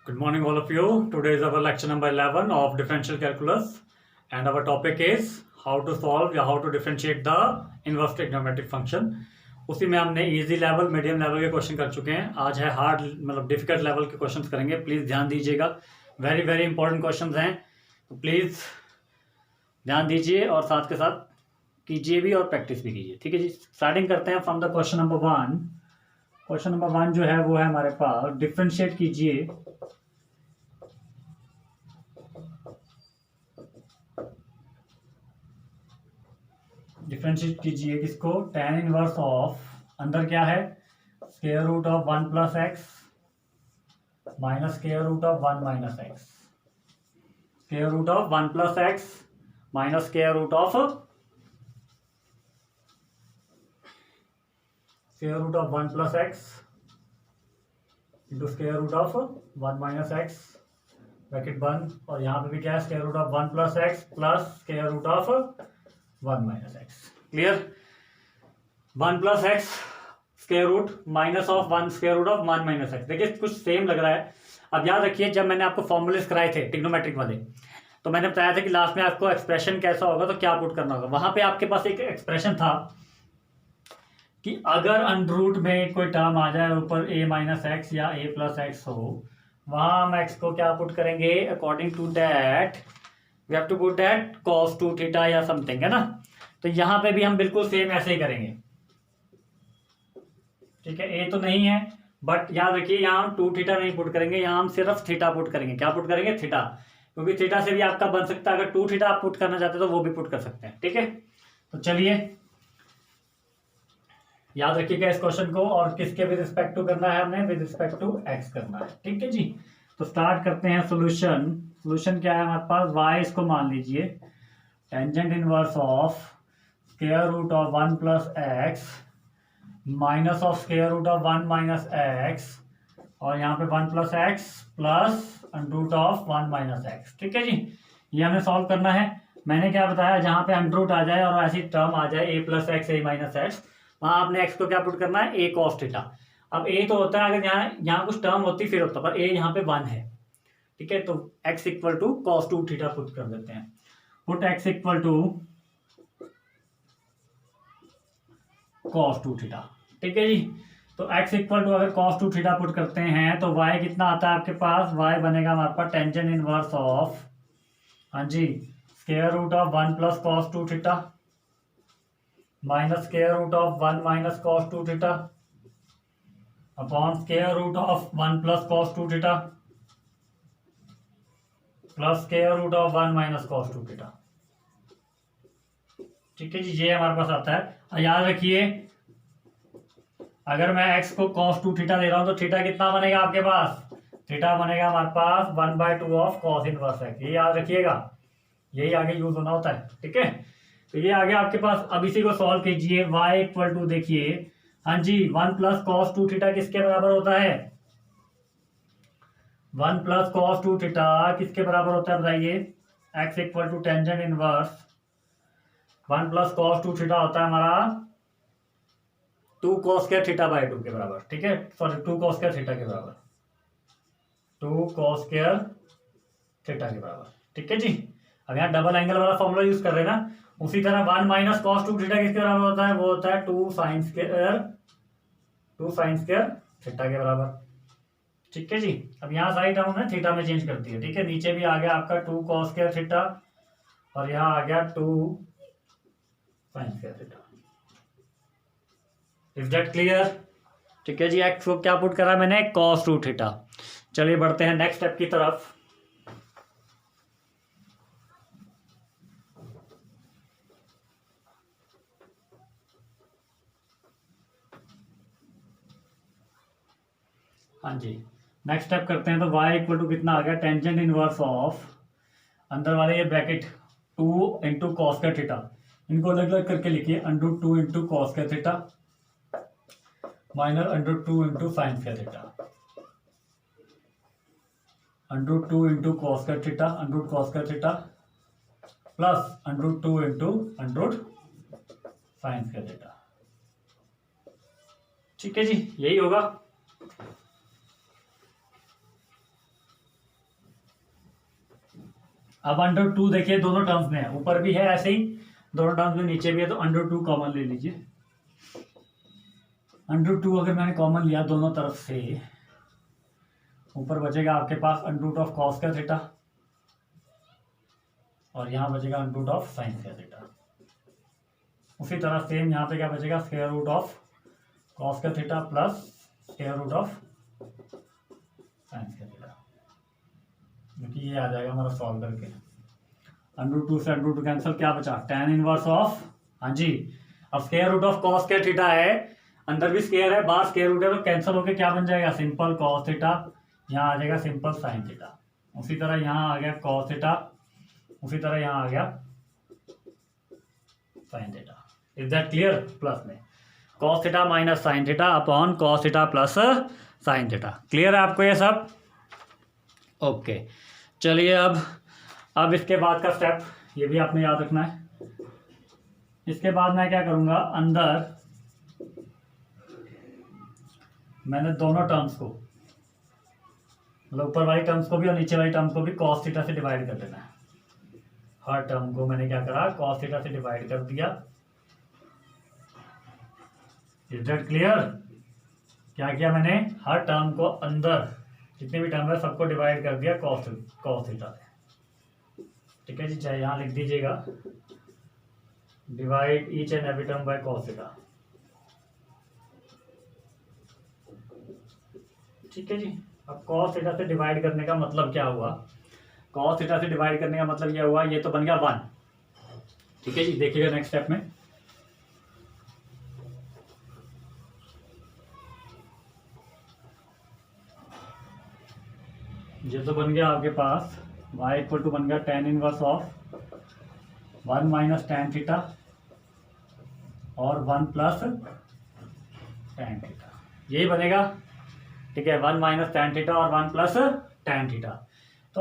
Good morning, all of you. Today is our lecture number 11 of differential calculus, and our topic is how to solve या how to differentiate the inverse trigonometric function. उसी में हमने easy level, medium level के question कर चुके हैं. आज है हार्ड मतलब डिफिकल्ट लेवल के क्वेश्चन करेंगे. प्लीज़ ध्यान दीजिएगा, वेरी वेरी इंपॉर्टेंट क्वेश्चन हैं, तो प्लीज़ ध्यान दीजिए और साथ के साथ कीजिए भी और प्रैक्टिस भी कीजिए. ठीक है जी. स्टार्टिंग करते हैं from the question number 1. Question number 1 जो है वो है हमारे पास, डिफ्रेंशिएट कीजिए किसको, tan इनवर्स ऑफ, अंदर क्या है, square root of 1 plus X minus square root of 1 minus x, square root of 1 plus X minus square root of 1 plus X into square root of 1 minus X, bracket बंद. और यहाँ पे भी क्या है, square root of 1 plus X plus square root of 1 minus X. Clear. 1 plus x square root minus of 1 square root of 1 minus x. देखिए कुछ same लग रहा है. अब याद रखिए, जब मैंने आपको फॉर्मूलेस कराए थे ट्रिग्नोमेट्रिक वाले, तो मैंने बताया था कि लास्ट में आपको एक्सप्रेशन कैसा होगा तो क्या पुट करना होगा. वहां पे आपके पास एक एक्सप्रेशन था कि अगर अंडर रूट में कोई टर्म आ जाए ऊपर a माइनस एक्स या a प्लस एक्स हो, वहां हम x को क्या पुट करेंगे, according to that we have to put that cos 2 theta या समथिंग, है ना. तो यहां पे भी हम बिल्कुल सेम ऐसे ही करेंगे. ठीक है, a तो नहीं है, बट याद रखिए यहाँ हम 2 थीटा नहीं पुट करेंगे, यहाँ हम सिर्फ थीटा पुट करेंगे. क्या पुट करेंगे, थीटा, क्योंकि थीटा से भी आपका बन सकता है. अगर 2 थीटा आप पुट करना चाहते हैं तो वो भी पुट कर सकते हैं. ठीक है, तो चलिए याद रखिएगा इस क्वेश्चन को. और किसके विद रिस्पेक्ट टू करना है, हमने विद रिस्पेक्ट टू एक्स करना है. ठीक है जी. तो स्टार्ट करते हैं. सोल्यूशन क्या है हमारे पास, y इसको मान लीजिए tangent inverse of square root of 1 plus X minus of square root of 1 minus X, और यहाँ पे 1 plus X plus under root of 1 minus X. ठीक है जी. ये हमें सॉल्व करना है. मैंने क्या बताया, जहाँ पे अंडर रूट आ जाए और ऐसी टर्म आ जाए a plus x a minus x, वहां आपने x को क्या पुट करना है, a cos थीटा. अब a तो होता है, अगर यहाँ कुछ टर्म होती फिर होता, पर a यहाँ पे 1 है. ठीक है, तो x equal to cos 2 theta put कर देते हैं. Put x equal to cos 2 theta. ठीक है जी. तो x इक्वल टू अगर cos 2 थीटा पुट करते हैं तो y कितना आता है आपके पास, y बनेगा हमारे पास टेंजेंट इनवर्स ऑफ, हाँ जी, square root of 1 plus cos 2 theta minus square root of 1 minus cos 2 theta upon square root of 1 plus cos 2 theta plus square root of 1 minus cos 2 theta. ठीक है जी, ये हमारे पास आता है. याद रखिए, अगर मैं x को cos 2 थीटा दे रहा हूं तो थीटा कितना बनेगा आपके पास, थीटा बनेगा हमारे पास 1/2 ऑफ cos इनवर्स x. ये याद रखिएगा, यही आगे यूज होना होता है. ठीक है, तो ये आगे आपके पास. अब इसी को सॉल्व कीजिए. y इक्वल टू, देखिए, हाँ जी, 1 प्लस cos 2 थीटा किसके बराबर होता है, 1 प्लस cos 2 थीटा किसके बराबर होता है बताइए, x equal to tangent inverse 1 plus cos 2 theta होता है हमारा 2 cos स्क्वायर थीटा बाई 2 के बराबर. ठीक है, सॉरी 2 cos स्क्वायर थीटा के बराबर, 2 cos स्क्वायर थीटा के बराबर. ठीक है जी. अब यहाँ डबल एंगल वाला फॉर्मूला यूज कर रहे हैं ना. उसी तरह 1 माइनस cos 2 थीटा किसके बराबर होता है, वो होता है 2 साइन स्क्वायर थीटा के बराबर. ठीक है जी. अब यहाँ सारी टर्म हमने थीटा में चेंज कर दी है. ठीक है, नीचे भी आ गया आपका 2 cos स्क्वायर थीटा और यहाँ आ गया 2 sine square theta. Is that clear. ठीक है जी. एक्स को क्या पुट करा मैंने, cos 2 थीटा. चलिए बढ़ते हैं नेक्स्ट स्टेप की तरफ. हाँ जी, नेक्स्ट स्टेप करते हैं. तो y इक्वल टू कितना आ गया, टेंजेंट इनवर्स ऑफ, अंदर वाले ये bracket 2 into cos square theta, इनको अलग अलग करके लिखिए, under 2 into cos square theta minus under 2 into sine square theta, under 2 into cos square theta, under cos square theta plus under 2 into under sine square theta. ठीक है जी, यही होगा. अब अंडर टू देखिए दोनों टर्म्स में है, ऊपर भी है ऐसे ही, दोनों टर्म्स में नीचे भी है, तो अंडर टू कॉमन ले लीजिए। अंडर टू अगर मैंने कॉमन लिया दोनों तरफ से, ऊपर बचेगा आपके पास अंडर रूट ऑफ कॉस का थीटा, और यहाँ बचेगा अंडर रूट ऑफ साइन का थीटा। उसी तरह सेम यहाँ पे क्या बचेगा, स्क्वायर रूट ऑफ कॉस का theta plus square root of sine का थीटा, क्योंकि ये आ जाएगा हमारा सॉल्व करके। अंडर टू से अंडर टू कैंसिल, क्या बचा, tan इनवर्स ऑफ, हाँ जी, अब स्क्वायर रूट ऑफ कॉस का थीटा है, अंदर भी स्क्वायर है बाहर स्क्वायर रूट है, तो कैंसिल होकर क्या बन जाएगा, सिंपल कॉस थीटा, यहाँ आ जाएगा सिंपल साइन थीटा। उसी तरह यहाँ आ गया कॉस थीटा, उसी तरह यहाँ आ गया sine theta. Is that clear? Plus में cos theta minus sine theta upon cos theta plus sine theta. Clear है आपको ये सब? ओके, चलिए अब इसके बाद का स्टेप ये भी आपने याद रखना है। इसके बाद मैं क्या करूँगा, अंदर मैंने दोनों टर्म्स को, मतलब ऊपर वाली टर्म्स को भी और नीचे वाली टर्म्स को भी कॉस थीटा से डिवाइड कर देना है। हर टर्म को मैंने क्या करा, कॉस थीटा से डिवाइड कर दिया। Is that clear? क्या किया मैंने, हर टर्म को अंदर जितने भी टर्म है सबको डिवाइड कर दिया कॉस थीटा से। ठीक है जी, चाहे यहाँ लिख दीजिएगा divide each and every term by cos theta. ठीक है जी, अब कॉस थीटा से डिवाइड करने का मतलब क्या हुआ, कॉस थीटा से डिवाइड करने का मतलब ये हुआ, ये तो बन गया 1। ठीक है जी, देखिएगा नेक्स्ट स्टेप में, ये तो बन गया आपके पास y इक्वल टू बन गया tan inverse of 1 minus tan theta और 1 प्लस tan थीटा, यही बनेगा। ठीक है, 1 माइनस tan थीटा और 1 प्लस tan थीटा। तो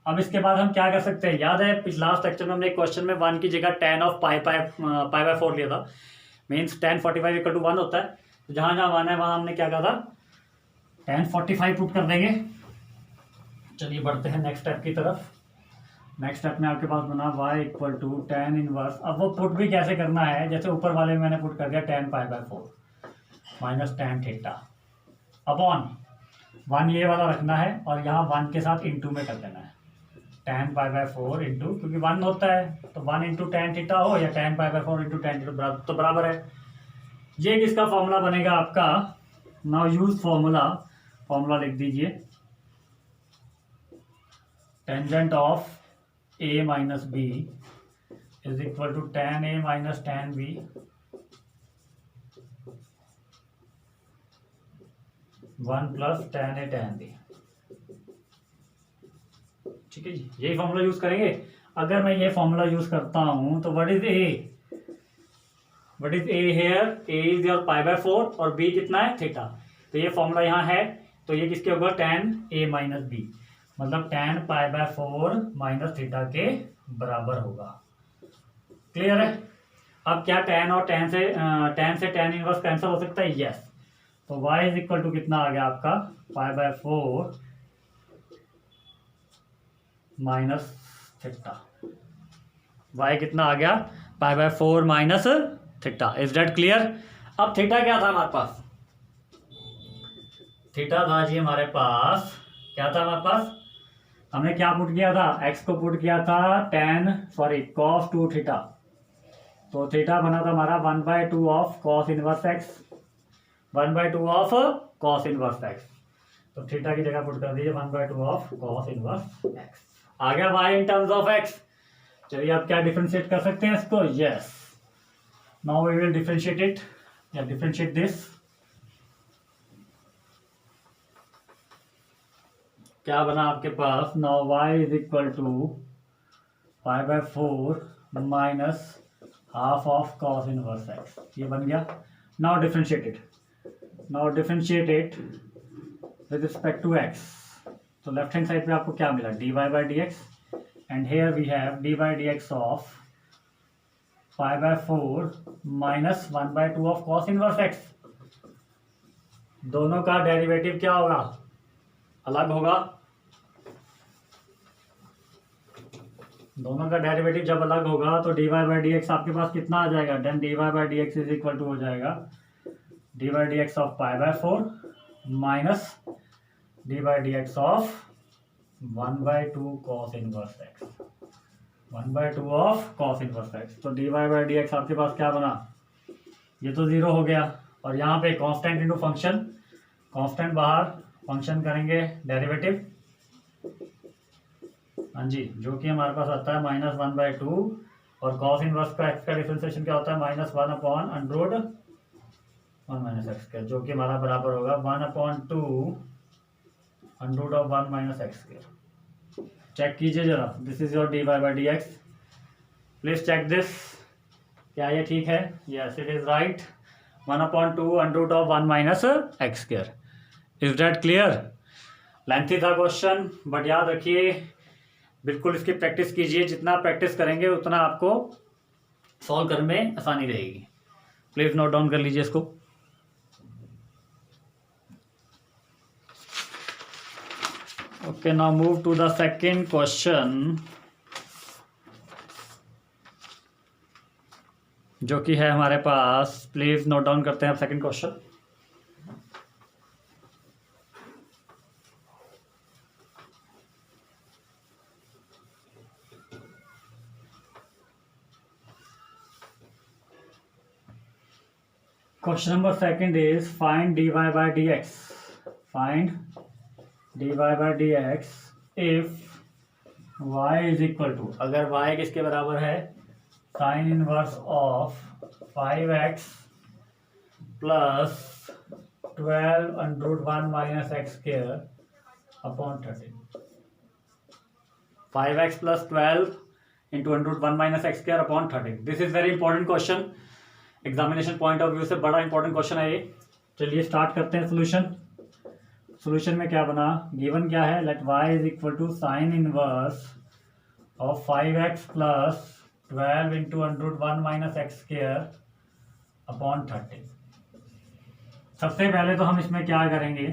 अब इसके बाद हम क्या कर सकते हैं, याद है पिछला लेक्चर में हमने एक क्वेश्चन में 1 की जगह tan ऑफ पाई बाय 4 लिया था, मीन्स tan 45 इक्वल टू 1 होता है। तो जहाँ जहाँ 1 है वहाँ हमने क्या कहा था, tan 45 पुट कर देंगे। चलिए बढ़ते हैं नेक्स्ट स्टेप की तरफ। नेक्स्ट स्टेप में आपके पास बना y equal to tan inverse, अब वो पुट भी कैसे करना है, जैसे ऊपर वाले में मैंने पुट कर दिया tan pi by 4 minus tan theta upon 1 ये वाला रखना है और यहाँ 1 के साथ इंटू में कर देना है, tan पाई बाय 4 इंटू, क्योंकि 1 होता है तो 1 इंटू tan थीटा हो या tan pi by 4 into tan theta तो बराबर है। ये किसका फॉर्मूला बनेगा आपका, नाउ यूज फॉर्मूला लिख दीजिए, tangent of a minus b is equal to tan a minus tan b 1 plus tan a tan b। ठीक है जी, यही फॉर्मूला यूज करेंगे। अगर मैं ये फॉर्मूला यूज करता हूं तो what is a here, a is your pi by 4 और b कितना है, थीटा। तो ये फॉर्मूला यहाँ है, तो ये किसके होगा, tan a माइनस b, मतलब tan pi by 4 minus theta के बराबर होगा। क्लियर है? अब क्या tan और tan से tan इनवर्स कैंसिल हो सकता है, यस। तो y इज इक्वल टू कितना आ गया आपका, पाई बाय 4 माइनस थीटा, y कितना आ गया, पाई by 4 minus theta. Is that clear? अब थीटा क्या था हमारे पास, थीटा था जी हमारे पास, क्या था हमारे पास, हमने क्या पुट किया था, x को पुट किया था cos 2 थीटा, तो थीटा बना था हमारा 1/2 of cos inverse x, 1/2 of cos inverse x, तो थीटा की जगह पुट कर दीजिए 1/2 ऑफ cos इनवर्स x। आ गया y in terms of x। चलिए आप क्या डिफरेंशिएट कर सकते हैं इसको, yes, now we will differentiate it या डिफरेंशिएट दिस। क्या बना आपके पास, now y is equal to pi by 4 minus half of cos inverse x, ये बन गया। Now differentiate it with respect to x। तो लेफ्ट हैंड साइड पे आपको क्या मिला, dy by dx, and here we have dy by dx of pi by 4 minus 1/2 of cos inverse x। दोनों का डेरिवेटिव क्या होगा, अलग होगा। दोनों का डेरिवेटिव जब अलग होगा तो dy बाई डी एक्स आपके पास कितना आ जाएगा, then dy by d x is equal to हो जाएगा dy by d x of pi by 4 minus dy by d x of 1/2 cos inverse x, 1/2 of cos inverse x। तो dy by d x आपके पास क्या बना, ये तो 0 हो गया, और यहाँ पे कांस्टेंट इनटू फंक्शन, कांस्टेंट बाहर, फंक्शन करेंगे डेरिवेटिव, हाँ जी, जो कि हमारे पास आता है -1/2, और कॉस इनवर्स का एक्स का डिफरेंशिएशन क्या होता है -1/√1 - x², जो कि हमारा बराबर होगा 1/2 √1 - x²। चेक कीजिए जरा, this is your dy by d x, please check this, क्या ये ठीक है, yes it is right, 1/2 √1 - x²। Is that clear? Lengthy था क्वेश्चन, बट याद रखिए बिल्कुल इसकी प्रैक्टिस कीजिए, जितना प्रैक्टिस करेंगे उतना आपको सॉल्व करने में आसानी रहेगी। प्लीज नोट डाउन कर लीजिए इसको। Okay, now move to the second question, जो कि है हमारे पास, प्लीज नोट डाउन करते हैं second question. Question number second is find dy by dx. Find dy by dx if y is equal to, अगर y किसके बराबर है, sine inverse of 5x plus 12√1 - x² upon 13। 5x plus 12 into √1 - x² upon 13। This is very important question, examination point of view से बड़ा important question है ये। चलिए start करते हैं सोल्यूशन। सोल्यूशन में क्या बना, गिवन क्या है, let y is equal to sine inverse of 5x plus 12 into √1 - x² upon 13। सबसे पहले तो हम इसमें क्या करेंगे,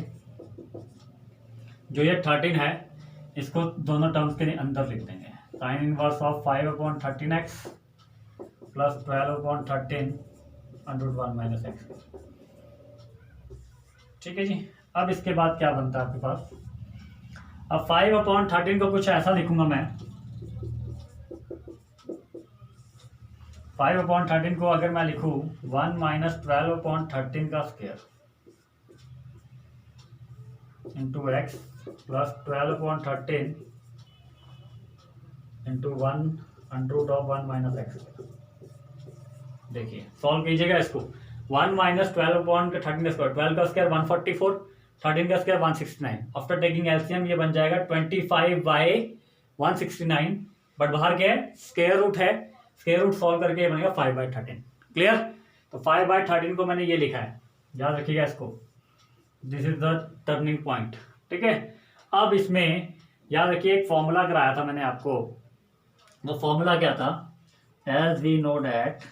जो ये 13 है इसको दोनों टर्म्स के अंदर लिख देंगे, sign inverse of 5/13x plus 12/13 √1 - x। ठीक है जी। अब इसके बाद क्या बनता है आपके पास, अब 5/13 को कुछ ऐसा लिखूंगा मैं, 5/13 को अगर मैं लिखूं 1 - 12/13 का square into x plus 12/13 into 1 √1 - x। देखिए सॉल्व कीजिएगा इसको, 1 - 12/13 का स्क्वायर, 12 का स्क्वायर 144, 13 का स्क्वायर 169। आफ्टर टेकिंग एलसीएम ये बन जाएगा 25/169, बट बाहर क्या है, स्क्वायर रूट है, स्क्वायर रूट सॉल्व करके ये बनेगा 5/13। क्लियर? तो 5/13 को मैंने ये लिखा है, याद रखिएगा इसको, this is the turning point. ठीक है, अब इसमें याद रखिए एक फॉर्मूला कराया था मैंने आपको, वो फॉर्मूला क्या था, एज वी नो डैट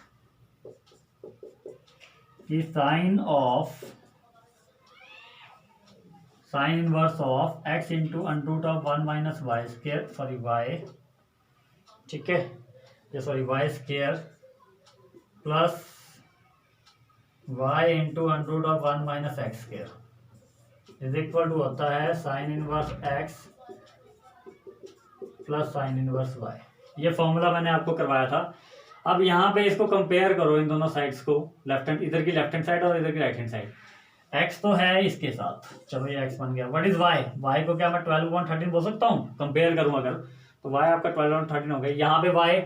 कि sine inverse of x into √1 - y², sorry y, ठीक है, ये sorry y² plus y into √1 - x² is equal to होता है sine inverse x plus sine inverse y। ये फॉर्मूला मैंने आपको करवाया था। अब यहाँ पे इसको कंपेयर करो इन दोनों साइड्स को, लेफ्ट हैंड, इधर की लेफ्ट हैंड साइड और इधर की राइट हैंड साइड। x तो है इसके साथ, चलो ये x बन गया। व्हाट इज y को क्या मैं 12/13 बोल सकता हूँ, कंपेयर करूँ अगर, तो y आपका 12/13 हो गया। यहाँ पे y,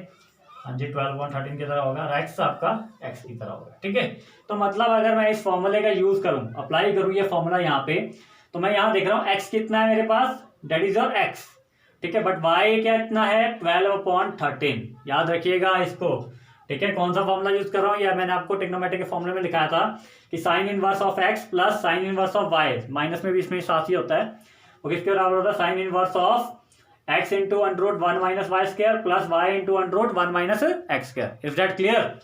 हाँ जी, 12/13 की तरह होगा, x आपका x की तरह होगा। ठीक है, तो मतलब अगर मैं इस फॉर्मूले का यूज करूँ, अप्लाई करूँ ये फॉर्मूला यहाँ पे, तो मैं यहाँ देख रहा हूँ x कितना है मेरे पास, डेट इज योर x। ठीक है, बट y क्या इतना है, 12/13। याद रखिएगा इसको। ठीक है, कौन सा फॉर्मूला यूज कर रहा हूँ, या मैंने आपको ट्रिग्नोमेट्री के फॉर्मूले में लिखाया था कि sine inverse of x plus sine inverse of y, minus में भी इसमें साथ ही होता है, वो किसके बराबर होता है, sine inverse of x into √1 - y² plus y into √1 - x²। Is that clear?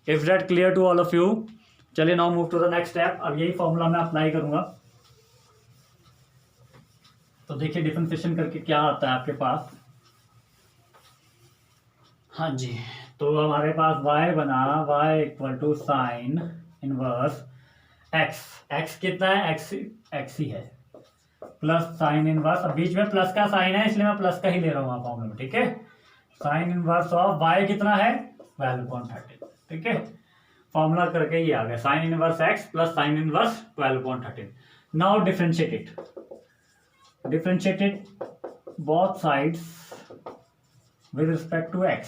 Is that clear to all of you? चलिए now move to the next step. अब यही फॉर्मूला मैं अप्लाई करूंगा, तो देखिए डिफरेंशिएशन करके क्या आता है आपके पास। हाँ जी, तो हमारे पास y बना y equal to sine inverse x। x कितना है? x ही है, प्लस साइन इनवर्स, अब बीच में प्लस का साइन है इसलिए मैं प्लस का ही ले रहा हूँ फॉर्मूले में, ठीक है। साइन इनवर्स ऑफ y कितना है? 12/13, ठीक है। फॉर्मूला करके ये आ गया sine inverse x plus sine inverse 12/13। Now differentiated both sides with respect to x।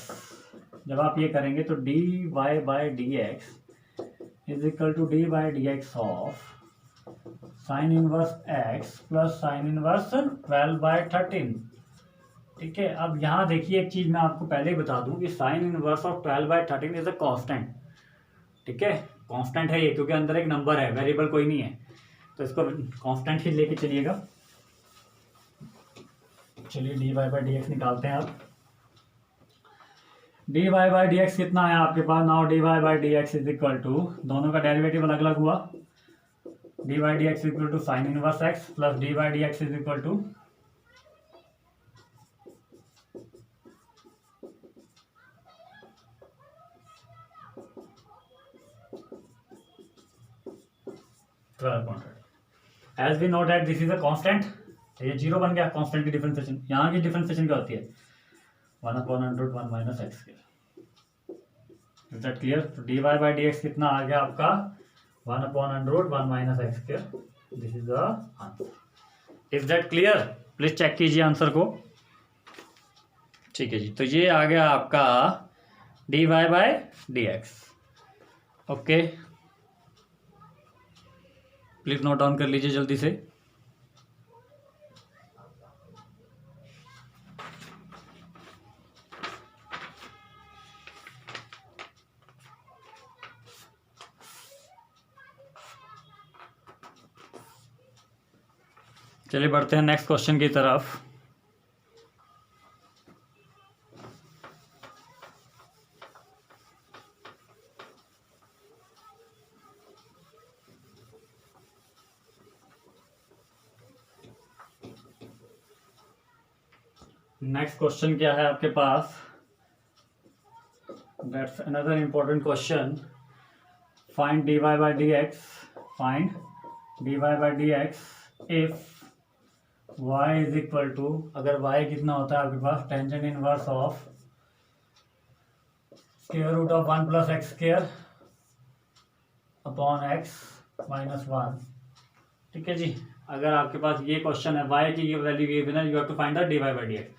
जब आप ये करेंगे तो dy by d x is equal to d by d x of sine inverse x plus sine inverse 12/13, ठीक है। अब यहाँ देखिए एक चीज मैं आपको पहले ही बता दूं कि sine inverse of 12/13 is a constant, ठीक है। कांस्टेंट है ये क्योंकि अंदर एक नंबर है, वेरिएबल कोई नहीं है, तो इसको कांस्टेंट ही लेके चलिएगा। चलिए dy बाई डी एक्स निकालते हैं। अब dy बाई डी एक्स कितना है आपके पास? Now dy by d x is equal to, दोनों का डेरिवेटिव अलग अलग हुआ, dy by d x equal to sine inverse x plus dy by d x is equal to as we know that this is a constant, ये zero बन गया। Constant की differentiation, यहाँ की डिफरेंशिएशन क्या होती है? 1/√1 minus x square. Is that clear? तो dy बाई डी एक्स कितना आ गया आपका? 1/√1 minus x square. This is the answer. Is that clear? Please check कीजिए आंसर को, ठीक है जी। तो ये आ गया आपका dy by d x. Okay, please note down कर लीजिए जल्दी से। चलिए बढ़ते हैं नेक्स्ट क्वेश्चन की तरफ। नेक्स्ट क्वेश्चन क्या है आपके पास? That's another important question. Find dy by d x, find dy by d x if y is equal to, अगर y कितना होता है आपके पास? Tangent inverse of square root of 1 plus x square upon x minus 1, ठीक है जी। अगर आपके पास ये क्वेश्चन है, y की ये वैल्यू ये बिना, you have to find the dy by d x.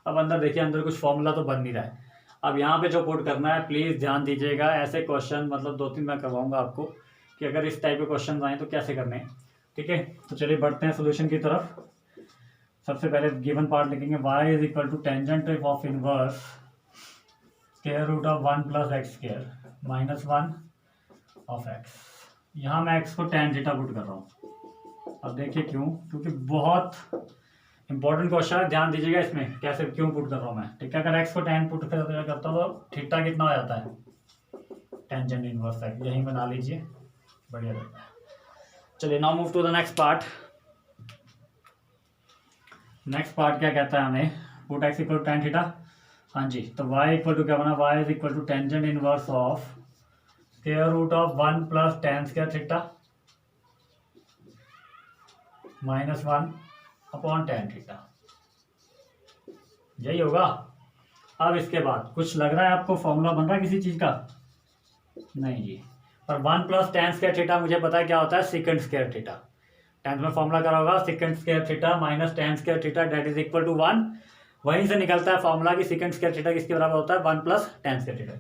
अब अंदर देखिए, अंदर कुछ फॉर्मूला तो बन नहीं रहा है। अब यहाँ पे जो पुट करना है, प्लीज़ ध्यान दीजिएगा। ऐसे क्वेश्चन मतलब 2-3 मैं करवाऊंगा आपको कि अगर इस टाइप के क्वेश्चन आए तो कैसे करने हैं, ठीक है। तो चलिए बढ़ते हैं सोल्यूशन की तरफ। सबसे पहले गिवन पार्ट लिखेंगे, y is equal to tangent of inverse square root of 1 plus x square minus 1 of x। यहाँ मैं x को tan थीटा पुट कर रहा हूँ। अब देखिए क्यों, क्योंकि बहुत इंपॉर्टेंट क्वेश्चन है, ध्यान दीजिएगा इसमें कैसे क्यों पुट कर रहा हूँ मैं, ठीक है। अगर x को tan पुट करता हूँ तो थीटा कितना हो जाता है? टेंजेंट इनवर्स x, यही बना लीजिए, बढ़िया लगता है। चलिए now move to the next part. Next part क्या कहता है हमें? Put x equal to tan theta. हाँ जी, तो y इक्वल टू क्या बना? y is equal to tangent inverse of square root of 1 plus tan square theta minus 1 upon tan theta, यही होगा। अब इसके बाद कुछ लग रहा है आपको फॉर्मूला बन रहा है किसी चीज का? नहीं जी, पर 1 प्लस tan स्क्वायर थीटा मुझे पता है क्या होता है? Second square theta. 10th में फॉर्मूला करा होगा, second square theta minus tan square theta that is equal to 1। वहीं से निकलता है फॉर्मूला कि सेकंड स्क्वायर थीटा किसके बराबर होता है? 1 प्लस tan स्क्वायर थीटा।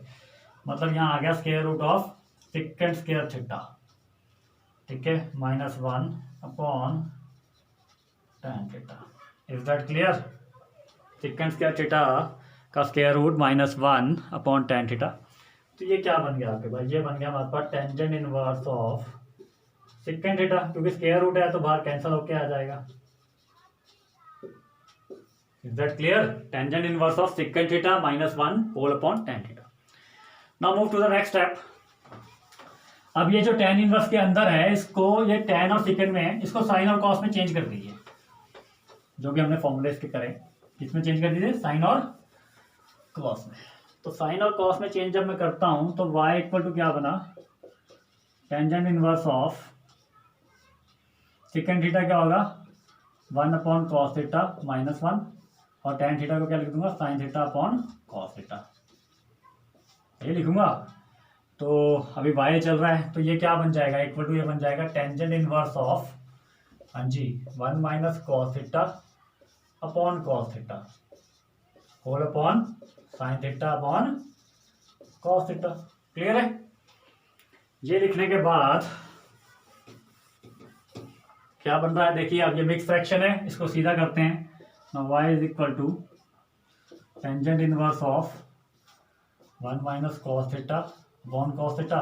मतलब यहाँ आ गया square root of second square theta, ठीक है, minus 1 upon tan theta. Is that clear? Second square theta का square root minus 1 upon tan theta. तो ये क्या बन गया आपके पास? ये बन गया हमारे पास tangent inverse of second theta, क्योंकि स्क्वायर रूट है तो बाहर कैंसिल होके आ जाएगा। Is that clear? Tangent inverse of second theta minus 1 whole upon tan theta. Now move to the next step. अब ये जो tan इनवर्स के अंदर है, इसको ये tan और सेकंड में है, इसको साइन और कॉस में चेंज कर दीजिए। जो भी हमने फॉर्मूले इसके करें, इसमें चेंज कर दीजिए साइन और कॉस में। तो साइन और कॉस में चेंज जब मैं करता हूं तो y इक्वल टू क्या बना, tangent inverse of second theta क्या होगा 1 अपॉन कॉस थीटा -1, और टेन थीटा को क्या लिख दूंगा sign theta upon cos theta, ये लिखूंगा। तो अभी y चल रहा है तो ये क्या बन जाएगा इक्वल टू, ये बन जाएगा टेंजेंट इनवर्स ऑफ, हाँ जी, 1 minus cos theta upon cos theta whole upon sine theta upon cos theta. Clear है? ये लिखने के बाद क्या बन रहा है देखिए, अब ये मिक्स फ्रैक्शन है, इसको सीधा करते हैं। Now y is equal to tangent inverse of 1 minus cos theta upon cos theta,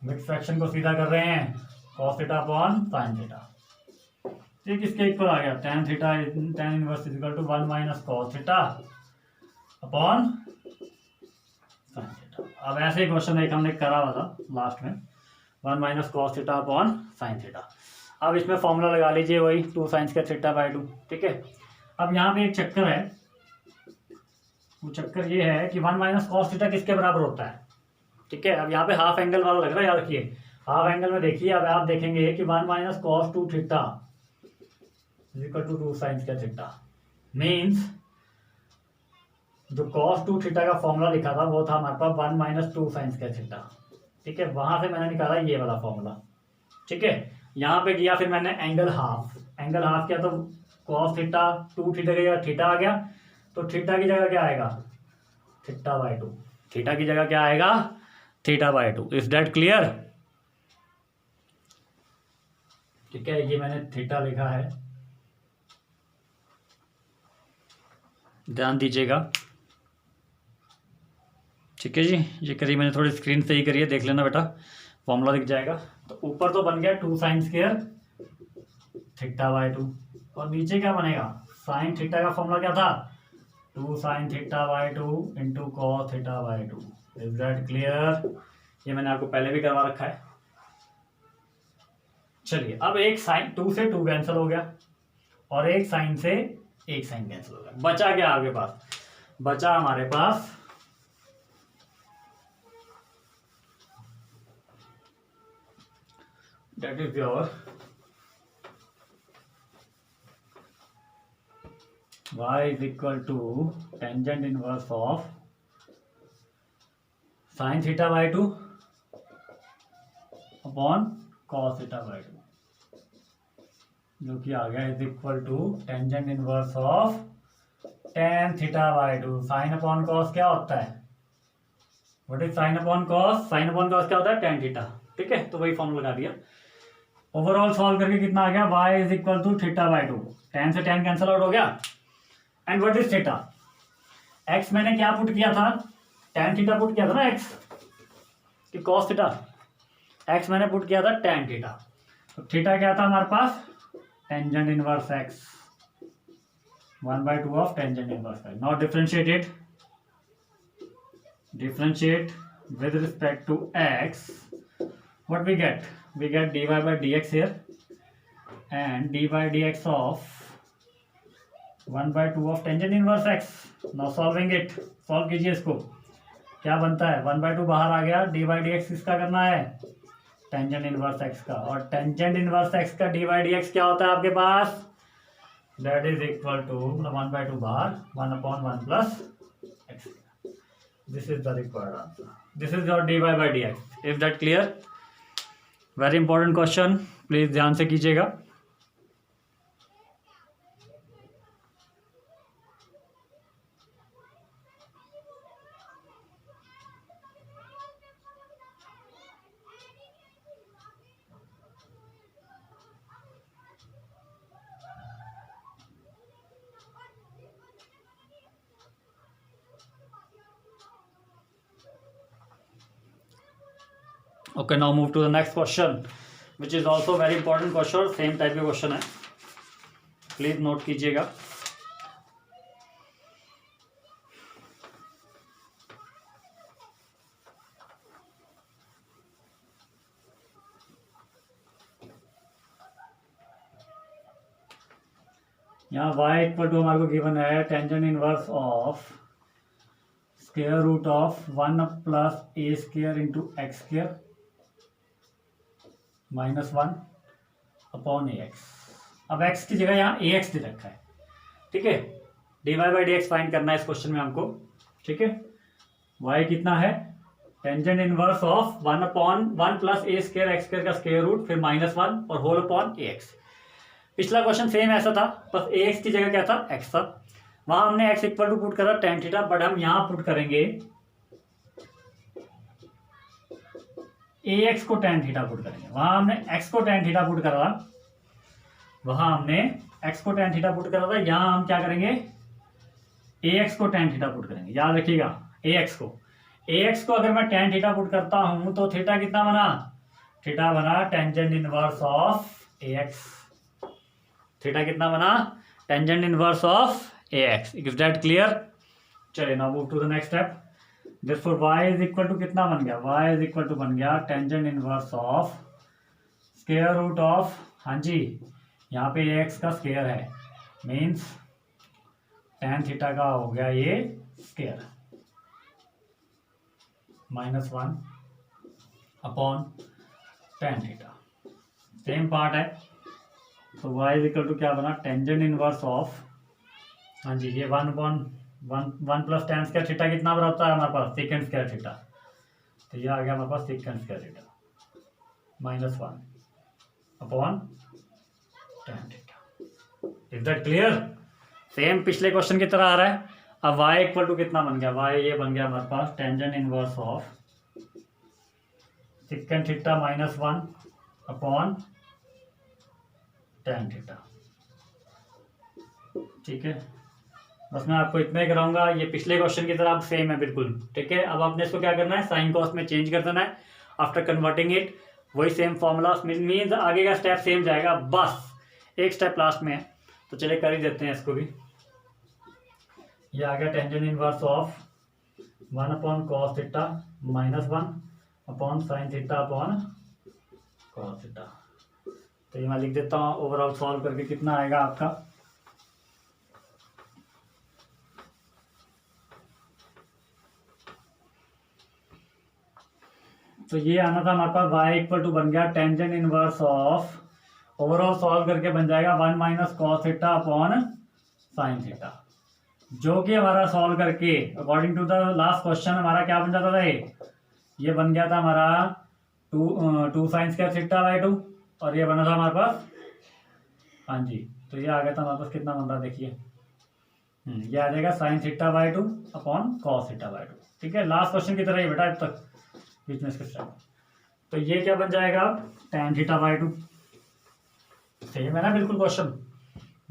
mix fraction को सीधा कर रहे हैं, cos theta upon sine theta. ठीक, इसके इक्वल आ गया tan theta, tan inverse is equal to 1 minus cos theta upon sine theta. अब ऐसे ही क्वेश्चन एक हमने करा हुआ था लास्ट में, 1 minus cos theta upon sine theta. अब इसमें फॉर्मूला लगा लीजिए वही 2 साइंस का थीटा बाई 2। ठीक है, अब यहाँ पे एक चक्कर है, वो चक्कर ये है कि 1 माइनस कॉस थीटा किसके बराबर होता है। ठीक है, अब यहाँ पे हाफ एंगल वाला लग रहा है, याद रखिए हाफ एंगल में देखिए, अब आप देखेंगे कि 1 minus cos 2 theta is equal to 2 sines का थीटा, मीन्स जो cos 2 थीटा का फॉर्मूला लिखा था वो था हमारे पास 1 माइनस 2 साइंस का थीटा। ठीक है, वहां से मैंने निकाला ये वाला फॉर्मूला। ठीक है, यहाँ पे किया फिर मैंने एंगल हाफ किया तो cos थीटा 2 थीटा की जगह थीटा आ गया, तो थीटा की जगह क्या आएगा थीटा बाई 2, थीटा की जगह क्या आएगा theta by 2। Is that clear? ठीक है, ये मैंने थीटा लिखा है, ध्यान दीजिएगा। ठीक है जी, ये करिए, मैंने थोड़ी स्क्रीन सही करिए, देख लेना बेटा, फॉर्मूला दिख जाएगा। तो ऊपर तो बन गया 2 साइन स्क्वायर थीटा बाई 2, और नीचे क्या बनेगा साइन थीटा का फॉर्मूला क्या था 2 sine theta by 2 into cos theta by 2। Is that clear? ये मैंने आपको पहले भी करवा रखा है। चलिए, अब एक साइन 2 से 2 कैंसिल हो गया और एक साइन से एक साइन कैंसिल हो गया, बचा क्या आपके पास, बचा हमारे पास that is your y is equal to tangent inverse of sin theta by 2 upon cos theta by 2, जो कि आ गया is equal to tangent inverse of tan theta by 2। Sine upon cos क्या होता है, what is sine upon cos, sine upon cos क्या होता है tan थीटा। ठीक है, तो वही फॉर्मूला लगा दिया। ओवरऑल सॉल्व करके कितना आ गया y is equal to theta by 2, tan से tan कैंसिल आउट हो गया। And what is theta, x मैंने क्या पुट किया था tan थीटा पुट किया था ना, x कि cos थीटा, x मैंने पुट किया था tan थीटा, तो थीटा क्या था हमारे पास tangent inverse x 1/2 of tangent inverse x। Now differentiate with respect to x, what we get dy by dx here and dy by dx of 1/2 of tangent inverse x। now solving it, solve कीजिए इसको, क्या बनता है 1/2 बाहर आ गया, dy by dx किसका करना है टेंजेंट इनवर्स x का, और टेंजेंट इनवर्स x का dy by dx क्या होता है आपके पास, दैट इज इक्वल टू 1/2 बाहर 1/1 plus x। This is the required answer, this is your dy by dx। Is that clear? Very important question, please ध्यान से कीजिएगा। Okay, now move to the next question, which is also very important question, same type के question है, please note कीजिएगा। यहाँ y equal to हमारे को given है tangent inverse of square root of 1 plus a square into x square -1 upon a x. अब x की जगह यहाँ ए एक्स दे रखा है, ठीक है। dy by d x find करना है इस क्वेश्चन में हमको, ठीक है। y कितना है, tangent inverse of 1 upon 1 plus a square x square का स्क्वायर रूट फिर -1 और होल अपॉन ए एक्स। पिछला क्वेश्चन सेम ऐसा था, बस ए एक्स की जगह क्या था, x था। वहां हमने x इक्वल टू पुट करा tan थीटा, बट हम यहां पुट करेंगे ए एक्स को tan थीटा पुट करेंगे। वहां हमने x को tan थीटा पुट करा, वहां हमने x को tan थीटा पुट करा था, यहां हम क्या करेंगे, ए एक्स को tan थीटा पुट करेंगे। याद रखिएगा, ए एक्स को अगर मैं tan थीटा पुट करता हूं तो थीटा कितना बना, थीटा बना tangent inverse of a x. Theta कितना बना, tangent inverse of a x. Is that clear? चलिए now move to the next step. Therefore y is equal to कितना बन गया, y इज इक्वल टू बन गया tangent inverse of square root of, हाँ जी यहाँ पे एक्स का स्क्वायर है, मीन्स tan थीटा का हो गया ये square -1 upon tan theta. Same part है, तो y इज इक्वल टू क्या बना, टेंजेंट इनवर्स ऑफ, हाँ जी ये 1 प्लस tan स्क्वायर थीटा कितना बराबर है हमारे पास, सेकेंड स्क्वायर थीटा। तो ये आ गया हमारे पास second square theta -1 upon tan theta. Is that clear? Same पिछले क्वेश्चन की तरह आ रहा है। अब y इक्वल टू कितना बन गया, y ये बन गया हमारे पास tangent inverse of second theta -1 upon tan theta, ठीक है। बस मैं आपको इतना ही कराऊंगा, ये पिछले क्वेश्चन की तरह अब सेम है बिल्कुल, ठीक है। अब आपने इसको क्या करना है, साइन कॉस में चेंज कर देना है आफ्टर कन्वर्टिंग इट, वही सेम फॉर्मूला मीन्स आगे का स्टेप सेम जाएगा, बस एक स्टेप लास्ट में है। तो चलिए कर ही देते हैं इसको भी। ये आ गया tangent inverse of 1 upon cos theta -1 upon sine theta upon cos theta. तो ये मैं लिख देता हूँ, ओवरऑल सॉल्व करके कितना आएगा आपका, तो ये आना था हमारे पास y इक्वल टू बन गया tangent inverse of, overall solve करके बन जाएगा 1 minus cos theta upon sine theta, जो कि हमारा सॉल्व करके according to the last question हमारा क्या बन जाता था, ये बन गया था हमारा 2 साइन स्क्वायर थीटा बाई 2, और ये बना था हमारे पास, हाँ जी तो ये आ गया था हमारे पास, कितना बन रहा देखिए, ये आ जाएगा sine theta by 2 upon cos theta by 2, ठीक है। लास्ट क्वेश्चन की तरह ही बेटा अब तक बीच में इसके स्टेप। तो ये क्या बन जाएगा, tan थीटा बाई 2, सेम है ना बिल्कुल क्वेश्चन,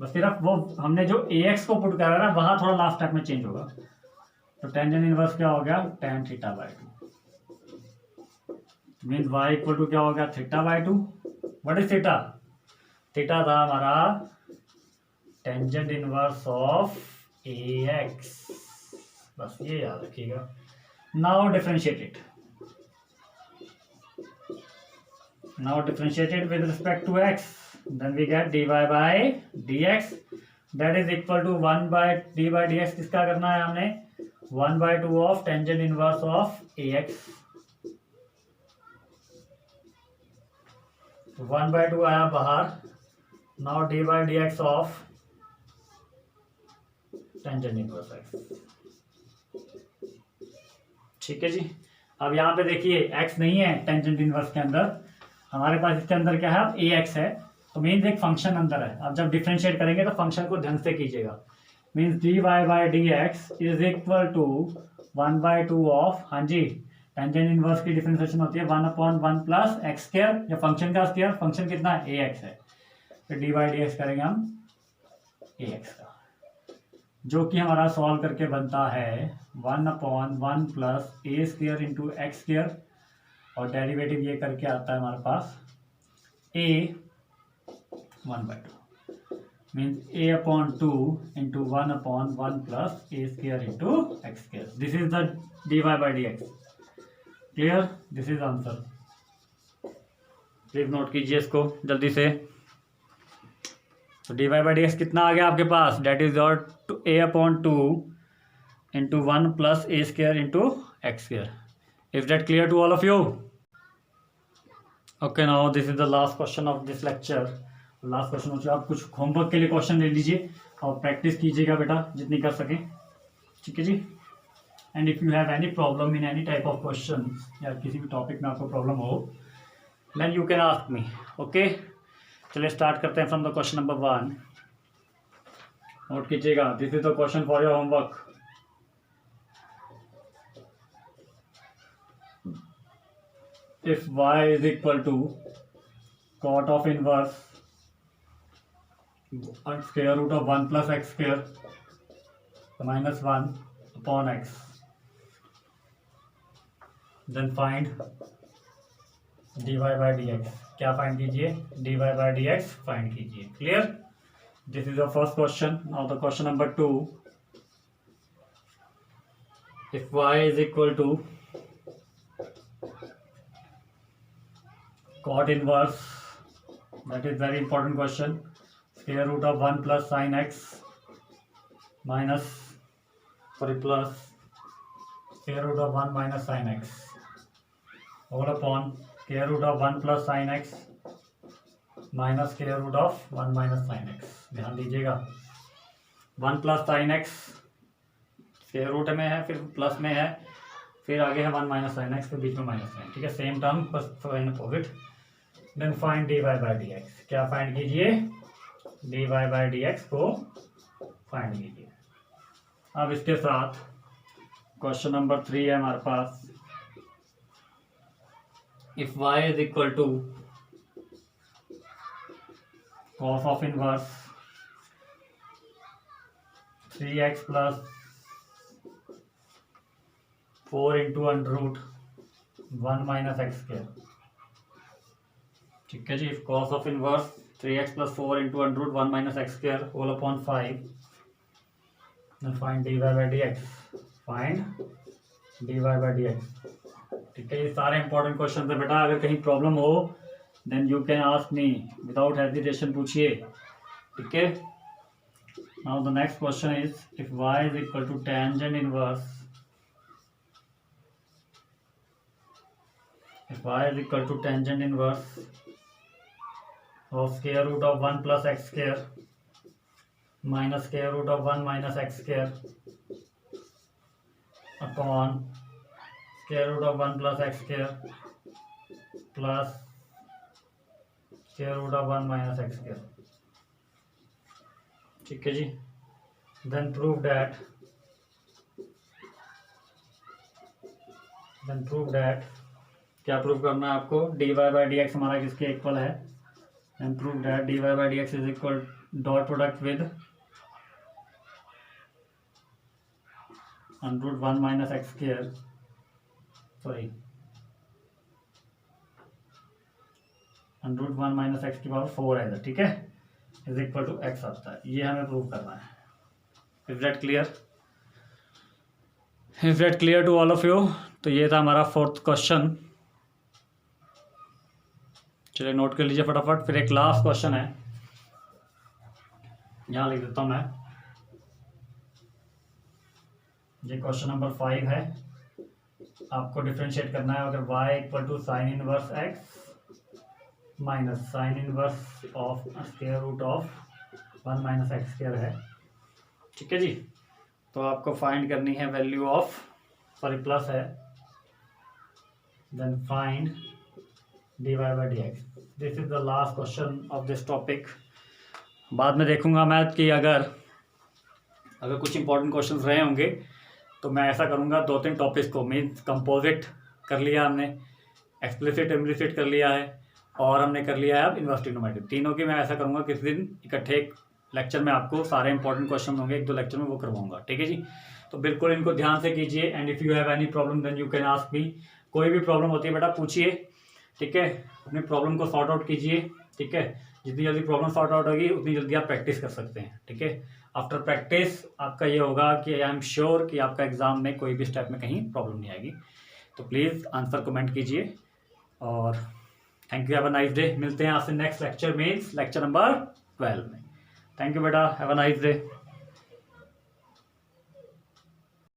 बस सिर्फ वो हमने जो ax को पुट करा ना वहां थोड़ा लास्ट स्टेप में चेंज होगा। तो टेंजेंट इनवर्स क्या हो गया, tan theta by 2, means y equal to क्या हो गया, theta by 2। What is theta, theta था हमारा टेंजेंट इनवर्स ऑफ ax, बस ये याद रखिएगा। Now differentiate it, now differentiated with respect to x, then we get dy by dx that is equal to 1 by d by dx, किसका करना है हमने, 1 by 2 of tangent inverse of ax, 1 by 2 आया बाहर। now d by dx of tangent inverse x, ठीक है जी। अब यहाँ पे देखिए x नहीं है टेंजेंट इनवर्स के अंदर, हमारे पास इसके अंदर क्या है, अब ए एक्स है, तो मीन्स एक फंक्शन अंदर है। अब जब डिफरेंशिएट करेंगे तो फंक्शन को ढंग से कीजिएगा, means d y by d x is equal to 1 by 2 of, हाँ जी टेंजेंट इनवर्स की डिफरेंशिएशन होती है 1 अपॉन 1 प्लस एक्स स्क्वायर, या फंक्शन का स्क्वायर, फंक्शन कितना है, ए एक्स है, फिर डी बाई डी एक्स करेंगे हम ए एक्स का, जो कि हमारा सॉल्व करके बनता है 1 upon 1 plus a square into x square, और डेरिवेटिव ये करके आता है हमारे पास a 1 by 2, means a upon 2 into 1 upon 1 plus a square into x square. This is the dy by dx, clear, this is answer. Please note कीजिए इसको जल्दी से। तो dy by dx कितना आ गया आपके पास, that is your a upon 2 into 1 plus a square into x square. Is that clear to all of you? Okay, now this is the last question of this lecture. Last question हो चुका, आप कुछ homework के लिए question ले लीजिए और practice कीजिएगा बेटा जितनी कर सकें, ठीक है जी. And if you have any problem in any type of question या किसी भी टॉपिक में आपको प्रॉब्लम हो, then you can ask me. Okay, चलिए स्टार्ट करते हैं from the question number 1. Note कीजिएगा, this is the question for your homework. If y is equal to cot of inverse square root of 1 plus x square minus 1 upon x, then find dy by dx. क्या find कीजिए? dy by dx find कीजिए. Clear? This is the first question. Now the question number 2. If y is equal to cot inverse, that is very important question, square root of 1 plus sin x minus plus square root of 1 minus sin x all upon square root of 1 plus sin x minus square root of 1 minus sin x. ध्यान दीजिएगा, 1 plus sin x square root में है, फिर plus में है, फिर आगे है 1 माइनस साइन एक्स, फिर बीच में माइनस साइन. ठीक है, सेम टर्म बस sine opposite. Then find dy by d x. क्या फाइंड कीजिए? dy बाई डी एक्स को फाइंड कीजिए. अब इसके साथ क्वेश्चन नंबर 3 है हमारे पास. If y is equal to cos of inverse 3x plus 4 into under root 1 minus x square. ठीक है जी. If cos of inverse 3x plus 4 into under root 1 minus x square whole upon 5, then find dy by d x. Find dy by d x. ठीक है, ये सारे important question है बेटा. अगर कहीं प्रॉब्लम हो then you can ask me, without hesitation पूछिए. ठीक है. Now the next question is if y is equal to tangent inverse, if y is equal to tangent inverse of square root of 1 plus x square minus square root of 1 minus x square upon square root of 1 plus x square plus square root of 1 minus x square. ठीक है जी. then prove that क्या prove करना है आपको? dy by d x हमारा किसके इक्वल है? And prove that dy by d x is equal dot product with under root 1 minus x square, sorry under root 1 minus x की पावर 4 है इधर. ठीक है, इज इक्वल टू एक्स आता है. ये हमें प्रूव करना है. Is that clear? Is that clear to all of you? तो ये था हमारा फोर्थ क्वेश्चन. चलिए नोट कर लीजिए फटाफट. फिर एक लास्ट क्वेश्चन है, यहाँ लिख देता हूँ मैं. ये क्वेश्चन नंबर 5 है. आपको डिफरेंशिएट करना है अगर y equal to sine inverse x minus sine inverse of square root of 1 minus x square है. ठीक है जी. तो आपको फाइंड करनी है वैल्यू ऑफ, सॉरी प्लस है, then find dy by d x. This is the last question of this topic. बाद में देखूंगा मैं कि अगर कुछ इंपॉर्टेंट क्वेश्चंस रहे होंगे तो मैं ऐसा करूंगा 2-3 टॉपिक्स को, मीन्स कंपोजिट कर लिया हमने, एक्सप्लिसिट इम्प्लिसिट कर लिया है, और हमने कर लिया है अब इन्वर्स ट्रिग्नोमेट्री. तीनों की मैं ऐसा करूंगा किसी दिन इकट्ठे एक लेक्चर में आपको सारे इंपॉर्टेंट क्वेश्चन होंगे 1-2 लेक्चर में वो करवाऊंगा. ठीक है जी. तो बिल्कुल इनको ध्यान से कीजिए. And if you have any problem then you can ask me. कोई भी प्रॉब्लम होती है बेटा पूछिए. ठीक है, अपनी प्रॉब्लम को सॉर्ट आउट कीजिए. ठीक है, जितनी जल्दी प्रॉब्लम सॉर्ट आउट होगी उतनी जल्दी आप प्रैक्टिस कर सकते हैं. ठीक है, आफ्टर प्रैक्टिस आपका ये होगा कि आई एम श्योर कि आपका एग्जाम में कोई भी स्टेप में कहीं प्रॉब्लम नहीं आएगी. तो प्लीज़ आंसर कमेंट कीजिए और thank you. Have a nice day. मिलते हैं आपसे next lecture means lecture number 12 में. थैंक यू बेटा. Have a nice day.